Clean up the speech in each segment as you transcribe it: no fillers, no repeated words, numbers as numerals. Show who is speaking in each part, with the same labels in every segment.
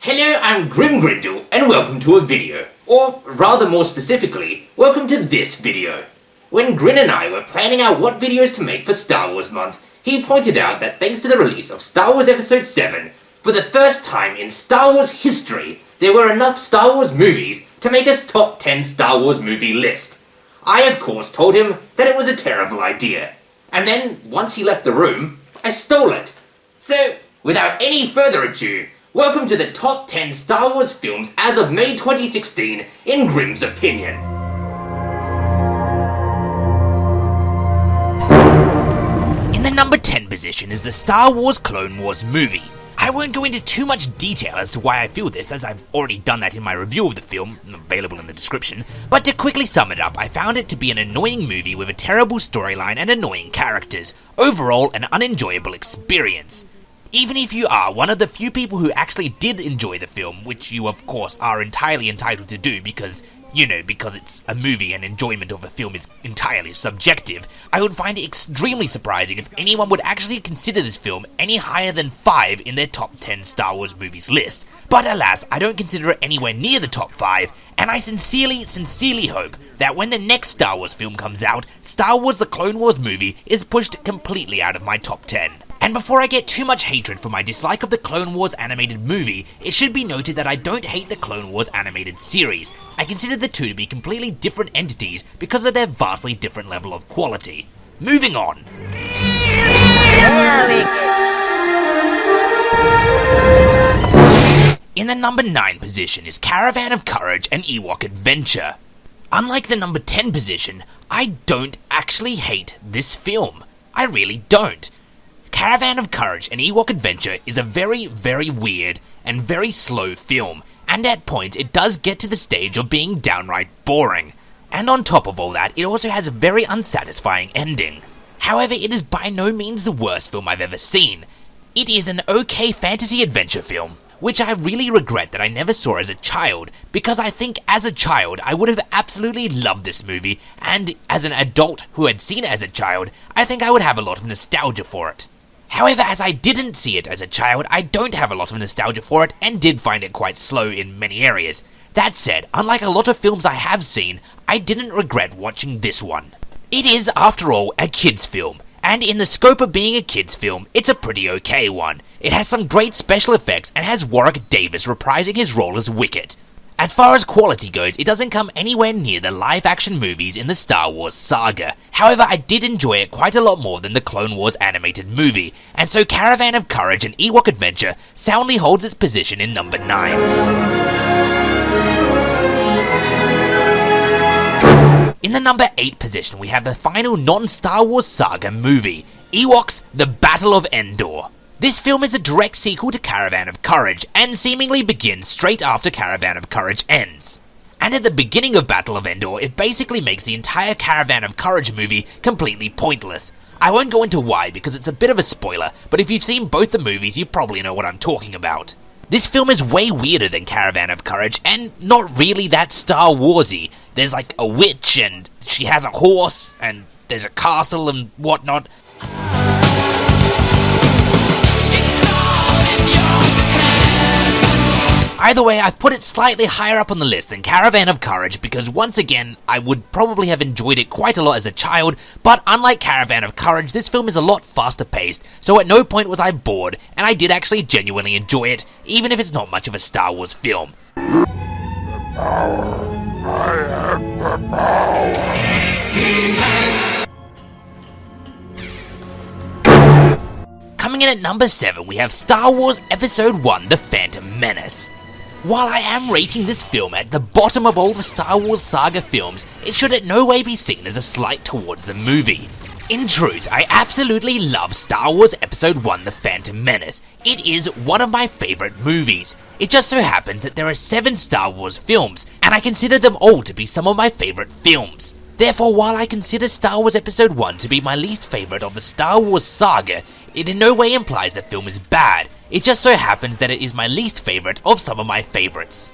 Speaker 1: Hello, I'm Grim Grindle, and welcome to a video. Or, rather more specifically, welcome to this video. When Grin and I were planning out what videos to make for Star Wars Month, he pointed out that thanks to the release of Star Wars Episode 7, for the first time in Star Wars history, there were enough Star Wars movies to make a top 10 Star Wars movie list. I, of course, told him that it was a terrible idea. And then, once he left the room, I stole it. So, without any further ado, welcome to the top 10 Star Wars films as of May 2016, in Grim's opinion.
Speaker 2: In the number 10 position is the Star Wars Clone Wars movie. I won't go into too much detail as to why I feel this, as I've already done that in my review of the film, available in the description, but to quickly sum it up, I found it to be an annoying movie with a terrible storyline and annoying characters. Overall, an unenjoyable experience. Even if you are one of the few people who actually did enjoy the film, which you of course are entirely entitled to do because it's a movie and enjoyment of a film is entirely subjective, I would find it extremely surprising if anyone would actually consider this film any higher than 5 in their top 10 Star Wars movies list. But alas, I don't consider it anywhere near the top 5, and I sincerely hope that when the next Star Wars film comes out, Star Wars The Clone Wars movie is pushed completely out of my top 10. And before I get too much hatred for my dislike of the Clone Wars animated movie, it should be noted that I don't hate the Clone Wars animated series. I consider the two to be completely different entities because of their vastly different level of quality. Moving on. In the number 9 position is Caravan of Courage and Ewok Adventure. Unlike the number 10 position, I don't actually hate this film. I really don't. Caravan of Courage and Ewok Adventure is a very, very weird and very slow film, and at points it does get to the stage of being downright boring. And on top of all that, it also has a very unsatisfying ending. However, it is by no means the worst film I've ever seen. It is an okay fantasy adventure film, which I really regret that I never saw as a child, because I think as a child I would have absolutely loved this movie, and as an adult who had seen it as a child, I think I would have a lot of nostalgia for it. However, as I didn't see it as a child, I don't have a lot of nostalgia for it and did find it quite slow in many areas. That said, unlike a lot of films I have seen, I didn't regret watching this one. It is, after all, a kids' film, and in the scope of being a kids' film, it's a pretty okay one. It has some great special effects and has Warwick Davis reprising his role as Wicket. As far as quality goes, it doesn't come anywhere near the live-action movies in the Star Wars saga. However, I did enjoy it quite a lot more than the Clone Wars animated movie, and so Caravan of Courage and Ewok Adventure soundly holds its position in number 9. In the number 8 position, we have the final non-Star Wars saga movie, Ewoks: The Battle of Endor. This film is a direct sequel to Caravan of Courage, and seemingly begins straight after Caravan of Courage ends. And at the beginning of Battle of Endor, it basically makes the entire Caravan of Courage movie completely pointless. I won't go into why because it's a bit of a spoiler, but if you've seen both the movies, you probably know what I'm talking about. This film is way weirder than Caravan of Courage, and not really that Star Warsy. There's like a witch, and she has a horse, and there's a castle and whatnot. Either way, I've put it slightly higher up on the list than Caravan of Courage because once again, I would probably have enjoyed it quite a lot as a child, but unlike Caravan of Courage, this film is a lot faster paced, so at no point was I bored, and I did actually genuinely enjoy it, even if it's not much of a Star Wars film.
Speaker 3: The power. I have the power.
Speaker 2: Coming in at number 7, we have Star Wars Episode 1: The Phantom Menace. While I am rating this film at the bottom of all the Star Wars saga films, it should in no way be seen as a slight towards the movie. In truth, I absolutely love Star Wars Episode 1: The Phantom Menace. It is one of my favourite movies. It just so happens that there are 7 Star Wars films, and I consider them all to be some of my favourite films. Therefore, while I consider Star Wars Episode 1 to be my least favourite of the Star Wars saga, it in no way implies the film is bad. It just so happens that it is my least favourite of some of my favourites.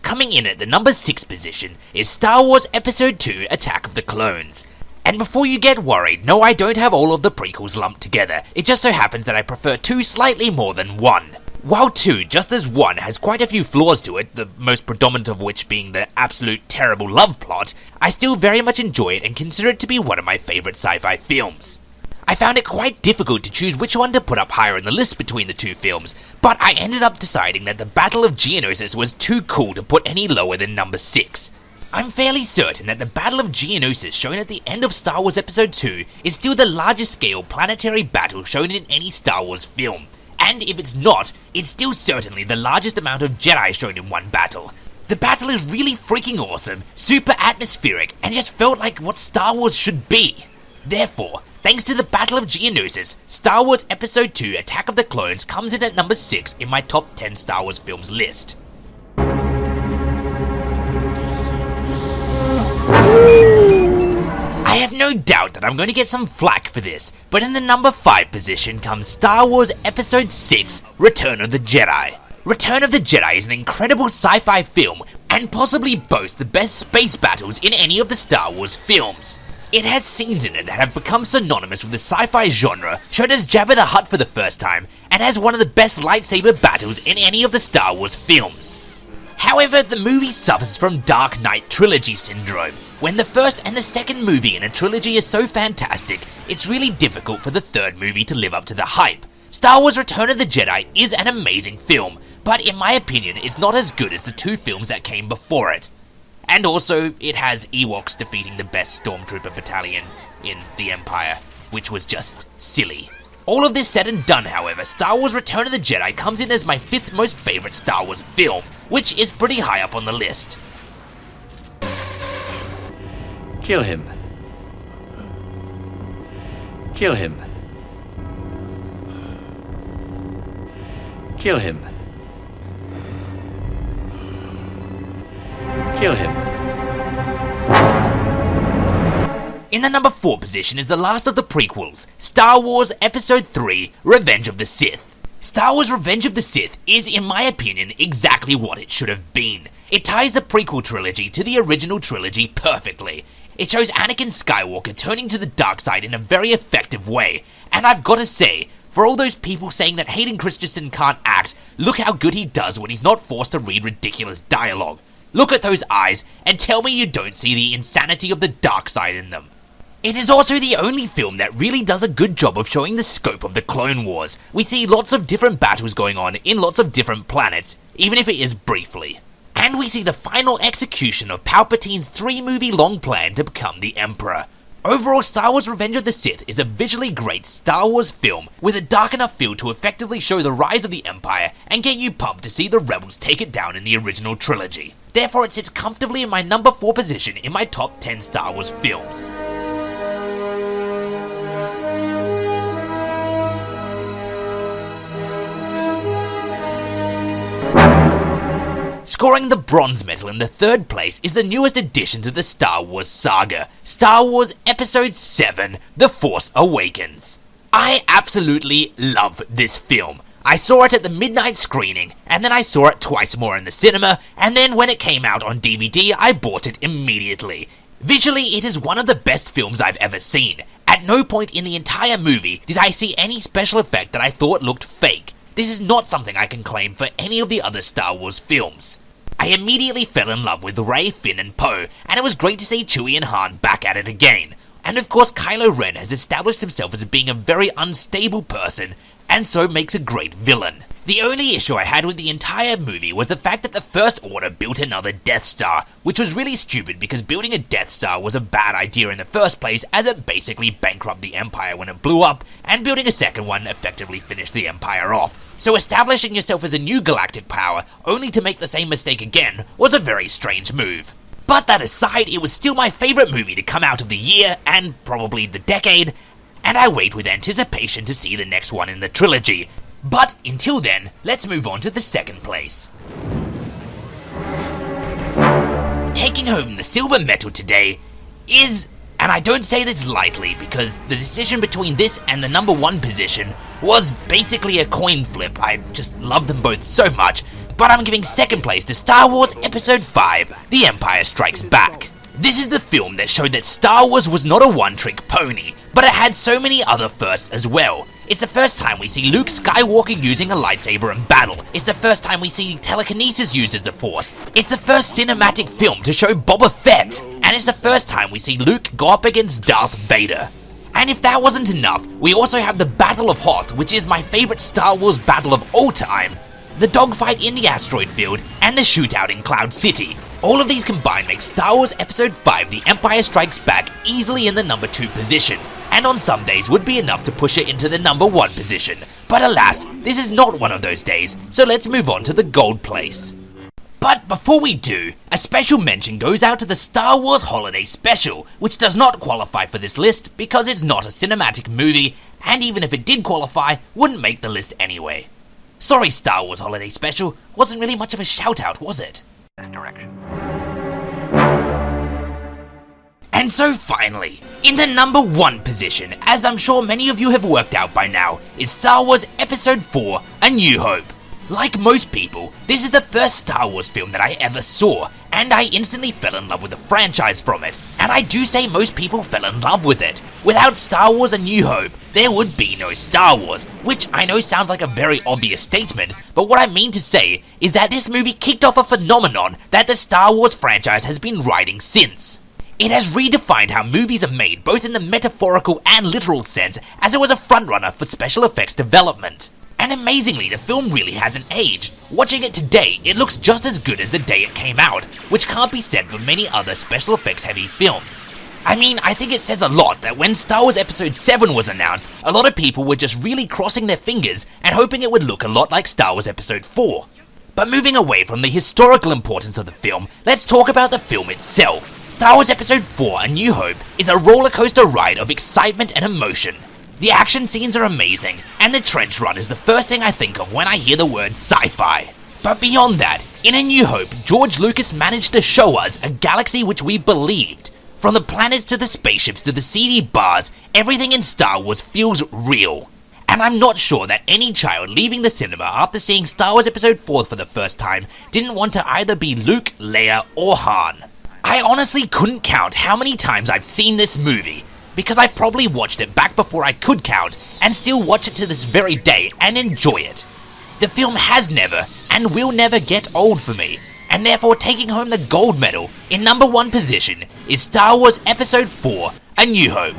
Speaker 2: Coming in at the number 6 position is Star Wars Episode 2: Attack of the Clones. And before you get worried, no, I don't have all of the prequels lumped together. It just so happens that I prefer 2 slightly more than 1. While 2, just as 1, has quite a few flaws to it, the most predominant of which being the absolute terrible love plot, I still very much enjoy it and consider it to be one of my favourite sci-fi films. I found it quite difficult to choose which one to put up higher in the list between the 2 films, but I ended up deciding that the Battle of Geonosis was too cool to put any lower than number 6. I'm fairly certain that the Battle of Geonosis shown at the end of Star Wars Episode 2 is still the largest scale planetary battle shown in any Star Wars film. And if it's not, it's still certainly the largest amount of Jedi shown in one battle. The battle is really freaking awesome, super atmospheric, and just felt like what Star Wars should be. Therefore, thanks to the Battle of Geonosis, Star Wars Episode 2 Attack of the Clones comes in at number 6 in my top 10 Star Wars films list. I have no doubt that I'm going to get some flack for this, but in the number 5 position comes Star Wars Episode 6, Return of the Jedi. Return of the Jedi is an incredible sci-fi film, and possibly boasts the best space battles in any of the Star Wars films. It has scenes in it that have become synonymous with the sci-fi genre, showed as Jabba the Hutt for the first time, and has one of the best lightsaber battles in any of the Star Wars films. However, the movie suffers from Dark Knight trilogy syndrome. When the first and the second movie in a trilogy is so fantastic, it's really difficult for the third movie to live up to the hype. Star Wars Return of the Jedi is an amazing film, but in my opinion, it's not as good as the 2 films that came before it. And also, it has Ewoks defeating the best Stormtrooper battalion in the Empire, which was just silly. All of this said and done, however, Star Wars Return of the Jedi comes in as my 5th most favourite Star Wars film, which is pretty high up on the list.
Speaker 4: Kill him. Kill him. Kill him. Kill him.
Speaker 2: In the number 4 position is the last of the prequels, Star Wars Episode 3, Revenge of the Sith. Star Wars Revenge of the Sith is, in my opinion, exactly what it should have been. It ties the prequel trilogy to the original trilogy perfectly. It shows Anakin Skywalker turning to the dark side in a very effective way, and I've got to say, for all those people saying that Hayden Christensen can't act, look how good he does when he's not forced to read ridiculous dialogue. Look at those eyes, and tell me you don't see the insanity of the dark side in them. It is also the only film that really does a good job of showing the scope of the Clone Wars. We see lots of different battles going on in lots of different planets, even if it is briefly. And we see the final execution of Palpatine's 3-movie-long plan to become the Emperor. Overall, Star Wars Revenge of the Sith is a visually great Star Wars film with a dark enough feel to effectively show the rise of the Empire and get you pumped to see the Rebels take it down in the original trilogy. Therefore, it sits comfortably in my number 4 position in my top 10 Star Wars films. Scoring the bronze medal in the 3rd place is the newest addition to the Star Wars saga, Star Wars Episode 7, The Force Awakens. I absolutely love this film. I saw it at the midnight screening, and then I saw it twice more in the cinema, and then when it came out on DVD, I bought it immediately. Visually, it is one of the best films I've ever seen. At no point in the entire movie did I see any special effect that I thought looked fake. This is not something I can claim for any of the other Star Wars films. I immediately fell in love with Rey, Finn and Poe, and it was great to see Chewie and Han back at it again. And of course Kylo Ren has established himself as being a very unstable person, and so makes a great villain. The only issue I had with the entire movie was the fact that the First Order built another Death Star, which was really stupid because building a Death Star was a bad idea in the first place as it basically bankrupted the Empire when it blew up, and building a second one effectively finished the Empire off. So establishing yourself as a new galactic power, only to make the same mistake again, was a very strange move. But that aside, it was still my favourite movie to come out of the year, and probably the decade, and I wait with anticipation to see the next one in the trilogy. But until then, let's move on to the 2nd place. Taking home the silver medal today is, and I don't say this lightly because the decision between this and the number 1 position was basically a coin flip. I just love them both so much, but I'm giving 2nd place to Star Wars Episode 5, The Empire Strikes Back. This is the film that showed that Star Wars was not a one-trick pony, but it had so many other firsts as well. It's the first time we see Luke Skywalker using a lightsaber in battle. It's the first time we see telekinesis used as the Force. It's the first cinematic film to show Boba Fett. And it's the first time we see Luke go up against Darth Vader. And if that wasn't enough, we also have the Battle of Hoth, which is my favorite Star Wars battle of all time, the dogfight in the asteroid field, and the shootout in Cloud City. All of these combined make Star Wars Episode 5 The Empire Strikes Back easily in the number 2 position, and on some days would be enough to push it into the number 1 position. But alas, this is not one of those days, so let's move on to the gold place. But before we do, a special mention goes out to the Star Wars Holiday Special, which does not qualify for this list because it's not a cinematic movie, and even if it did qualify, wouldn't make the list anyway. Sorry Star Wars Holiday Special, wasn't really much of a shout out, was it? And so finally, in the number 1 position, as I'm sure many of you have worked out by now, is Star Wars Episode 4, A New Hope. Like most people, this is the first Star Wars film that I ever saw, and I instantly fell in love with the franchise from it. And I do say most people fell in love with it. Without Star Wars A New Hope, there would be no Star Wars, which I know sounds like a very obvious statement, but what I mean to say is that this movie kicked off a phenomenon that the Star Wars franchise has been riding since. It has redefined how movies are made both in the metaphorical and literal sense, as it was a frontrunner for special effects development. And amazingly, the film really hasn't aged. Watching it today, it looks just as good as the day it came out, which can't be said for many other special effects heavy films. I mean, I think it says a lot that when Star Wars Episode 7 was announced, a lot of people were just really crossing their fingers and hoping it would look a lot like Star Wars Episode 4. But moving away from the historical importance of the film, let's talk about the film itself. Star Wars Episode 4 A New Hope is a roller coaster ride of excitement and emotion. The action scenes are amazing, and the trench run is the first thing I think of when I hear the word sci-fi. But beyond that, in A New Hope, George Lucas managed to show us a galaxy which we believed. From the planets to the spaceships to the seedy bars, everything in Star Wars feels real. And I'm not sure that any child leaving the cinema after seeing Star Wars Episode 4 for the first time didn't want to either be Luke, Leia, or Han. I honestly couldn't count how many times I've seen this movie, because I probably watched it back before I could count, and still watch it to this very day and enjoy it. The film has never, and will never get old for me, and therefore taking home the gold medal in number 1 position is Star Wars Episode 4, A New Hope.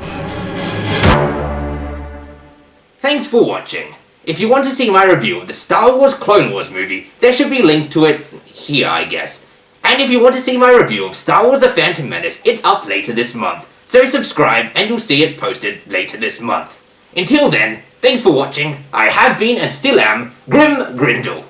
Speaker 1: Thanks for watching. If you want to see my review of the Star Wars Clone Wars movie, there should be a link to it here, I guess. And if you want to see my review of Star Wars The Phantom Menace, it's up later this month. So subscribe and you'll see it posted later this month. Until then, thanks for watching. I have been and still am Grim Grindle.